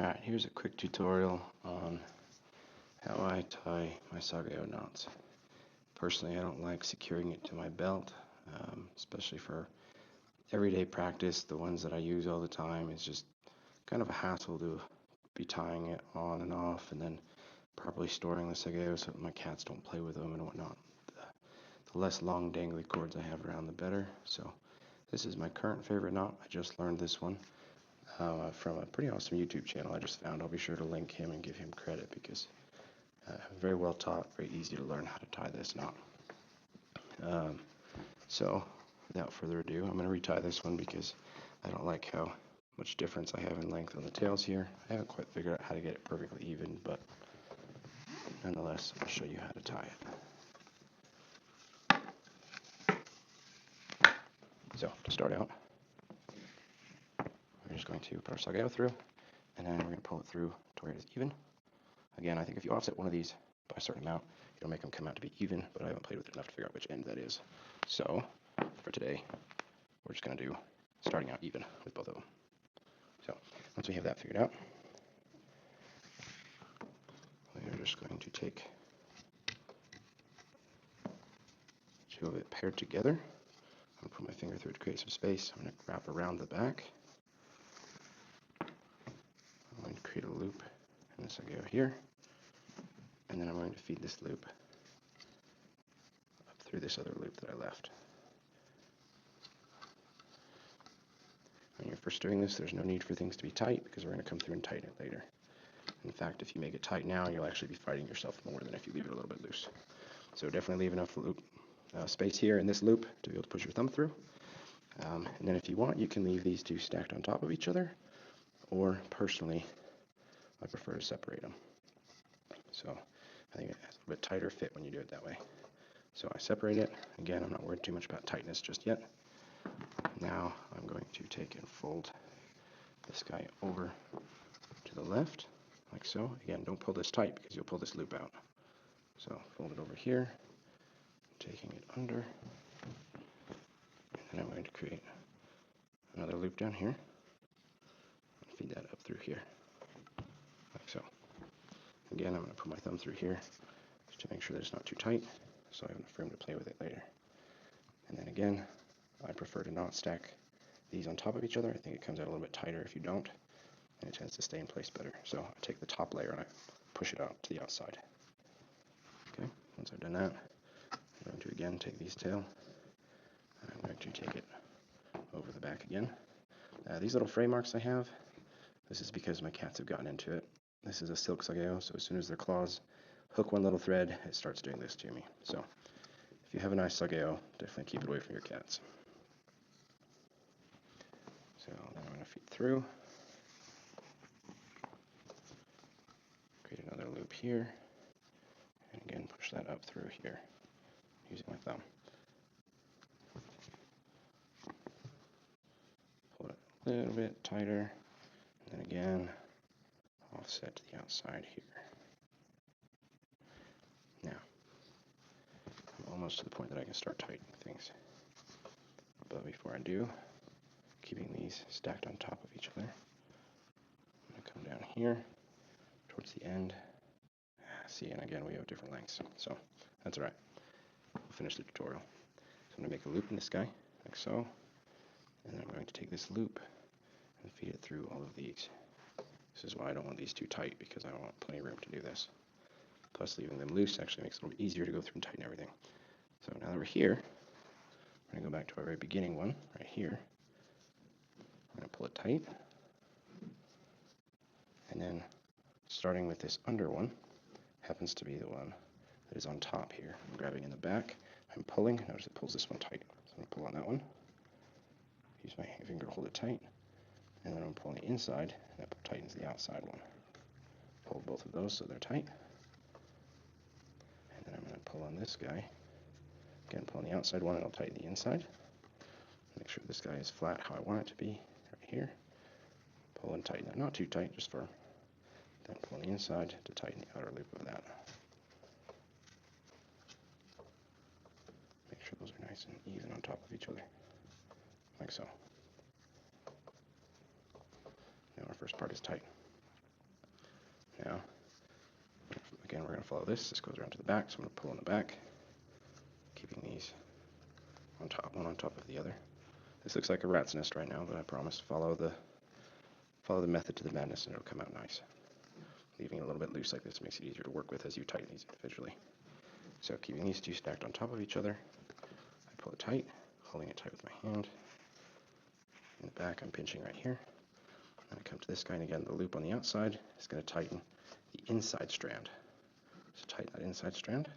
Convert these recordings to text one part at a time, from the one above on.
Alright, here's a quick tutorial on how I tie my Sageo knots. Personally, I don't like securing it to my belt, especially for everyday practice. The ones that I use all the time is just kind of a hassle to be tying it on and off and then properly storing the Sageo so that my cats don't play with them and whatnot. The less long dangly cords I have around, the better. So this is my current favorite knot. I just learned this one from a pretty awesome YouTube channel I just found. I'll be sure to link him and give him credit because very well taught, very easy to learn how to tie this knot. So without further ado, I'm going to retie this one because I don't like how much difference I have in length on the tails here. I haven't quite figured out how to get it perfectly even, but nonetheless, I'll show you how to tie it. So to start out, we're just going to put our Sageo through, and then we're going to pull it through to where it is even. Again, I think if you offset one of these by a certain amount, it'll make them come out to be even, but I haven't played with it enough to figure out which end that is. So for today, we're just going to do starting out even with both of them. So once we have that figured out, we're just going to take two of it paired together. I'm going to put my finger through to create some space. I'm going to wrap around the back. I'm going to create a loop in this Sageo here, and then I'm going to feed this loop up through this other loop that I left. When you're first doing this, there's no need for things to be tight because we're going to come through and tighten it later. In fact, if you make it tight now, you'll actually be fighting yourself more than if you leave it a little bit loose. So definitely leave enough loop space here in this loop to be able to push your thumb through. And then if you want, you can leave these two stacked on top of each other, or personally, I prefer to separate them. So I think it has a little bit tighter fit when you do it that way. So I separate it. Again, I'm not worried too much about tightness just yet. Now I'm going to take and fold this guy over to the left, like so. Again, don't pull this tight because you'll pull this loop out. So fold it over here, taking it under, and then I'm going to create another loop down here and feed that up through here, like so. Again, I'm going to put my thumb through here just to make sure that it's not too tight, so I have enough room to play with it later. And then again, I prefer to not stack these on top of each other. I think it comes out a little bit tighter if you don't, and it tends to stay in place better. So I take the top layer and I push it out to the outside. Okay, once I've done that, I'm going to again take these tail, and I'm going to take it over the back again. These little fray marks I have, this is because my cats have gotten into it. This is a silk Sageo, so as soon as their claws hook one little thread, it starts doing this to me. So if you have a nice Sageo, definitely keep it away from your cats. So then I'm going to feed through, create another loop here, and again push that up through here using my thumb. Pull it a little bit tighter, and then again offset to the outside here. Now, I'm almost to the point that I can start tightening things. But before I do, keeping these stacked on top of each other, I'm going to come down here towards the end. See, and again, we have different lengths, so that's all right. We'll finish the tutorial. So I'm going to make a loop in this guy, like so, and then I'm going to take this loop and feed it through all of these. This is why I don't want these too tight, because I want plenty of room to do this. Plus, leaving them loose actually makes it a little bit easier to go through and tighten everything. So now that we're here, we're going to go back to our very beginning one, right here. I'm going to pull it tight. And then, starting with this under one, happens to be the one that is on top here. I'm grabbing in the back, I'm pulling, notice it pulls this one tight. So I'm going to pull on that one, use my finger to hold it tight, and then I'm pulling the inside, and that tightens the outside one. Pull both of those so they're tight. And then I'm going to pull on this guy. Again, pull on the outside one, and I'll tighten the inside. Make sure this guy is flat how I want it to be, right here. Pull and tighten that, not too tight, just firm. Then pull on the inside to tighten the outer loop of that. Make sure those are nice and even on top of each other, like so. Now our first part is tight. Now, again, we're going to follow this. This goes around to the back, so I'm going to pull in the back, keeping these on top, one on top of the other. This looks like a rat's nest right now, but I promise follow the method to the madness and it'll come out nice. Leaving it a little bit loose like this makes it easier to work with as you tighten these individually. So keeping these two stacked on top of each other, I pull it tight, holding it tight with my hand. In the back, I'm pinching right here. And I come to this guy, and again, the loop on the outside is going to tighten the inside strand. So tighten that inside strand.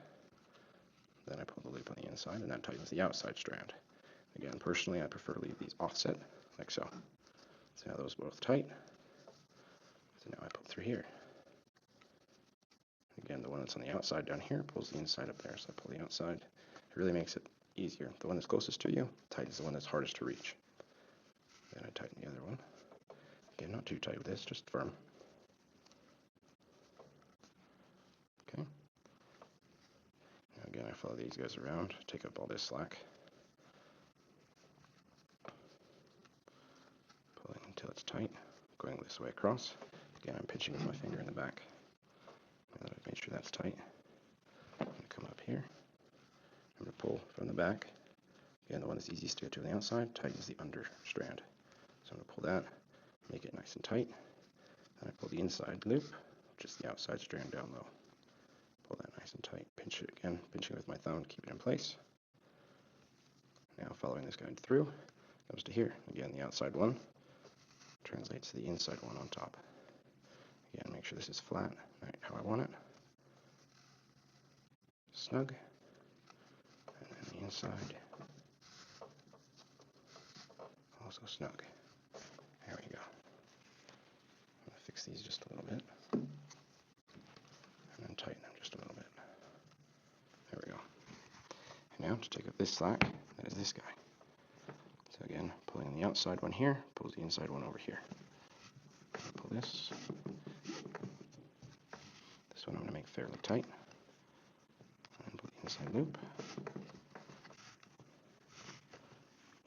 Then I pull the loop on the inside, and that tightens the outside strand. Again, personally, I prefer to leave these offset, like so. So now those both tight. So now I pull through here. Again, the one that's on the outside down here pulls the inside up there, so I pull the outside. It really makes it easier. The one that's closest to you tightens the one that's hardest to reach. Then I tighten the other one. Again, not too tight with this, just firm. Okay. Now again, I follow these guys around, take up all this slack. Pulling until it's tight, going this way across. Again, I'm pinching with my finger in the back. Now that I've made sure that's tight, I'm going to come up here. I'm going to pull from the back. Again, the one that's easiest to get to on the outside tightens the under strand. So I'm going to pull that, make it nice and tight. Then I pull the inside loop, just the outside strand down low. Pull that nice and tight. Pinch it again, pinching with my thumb to keep it in place. Now following this guide through, comes to here. Again, the outside one translates to the inside one on top. Again, make sure this is flat, right how I want it. Snug. And then the inside also snug. There we go. I'm going to fix these just a little bit. And then tighten them just a little bit. There we go. And now to take up this slack, that is this guy. So again, pulling on the outside one here, pulls the inside one over here. Pull this. This one I'm going to make fairly tight. And pull the inside loop.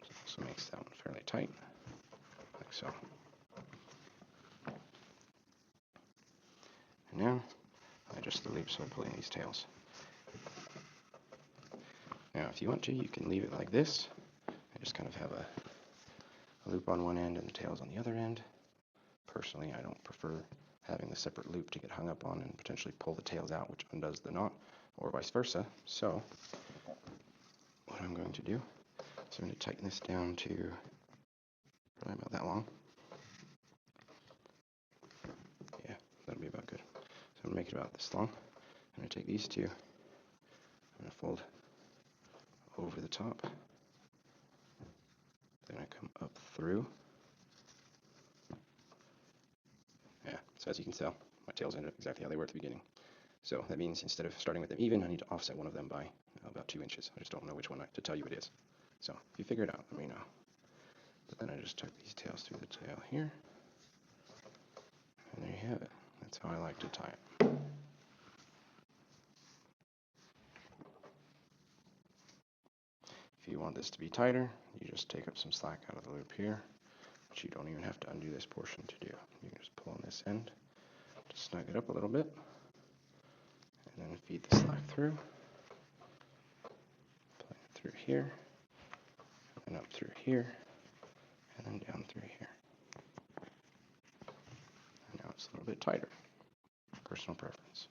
This also makes that one fairly tight, like so. And now, I adjust the loop so I'm pulling these tails. Now, if you want to, you can leave it like this. I just kind of have a loop on one end and the tails on the other end. Personally, I don't prefer having the separate loop to get hung up on and potentially pull the tails out, which undoes the knot, or vice versa. So, what I'm going to do is I'm going to tighten this down to probably about that long. Yeah, that'll be about good. So I'm going to make it about this long. I'm going to take these two, I'm going to fold over the top. Then I come up through. Yeah, so as you can tell, my tails ended up exactly how they were at the beginning. So that means instead of starting with them even, I need to offset one of them by about 2 inches. I just don't know which one to tell you it is. So if you figure it out, let me know. But then I just tuck these tails through the tail here. And there you have it. That's how I like to tie it. If you want this to be tighter, you just take up some slack out of the loop here, which you don't even have to undo this portion to do. You can just pull on this end to snug it up a little bit, and then feed the slack through, pulling it through here, and up through here, and then down through here. And now it's a little bit tighter. Personal preference.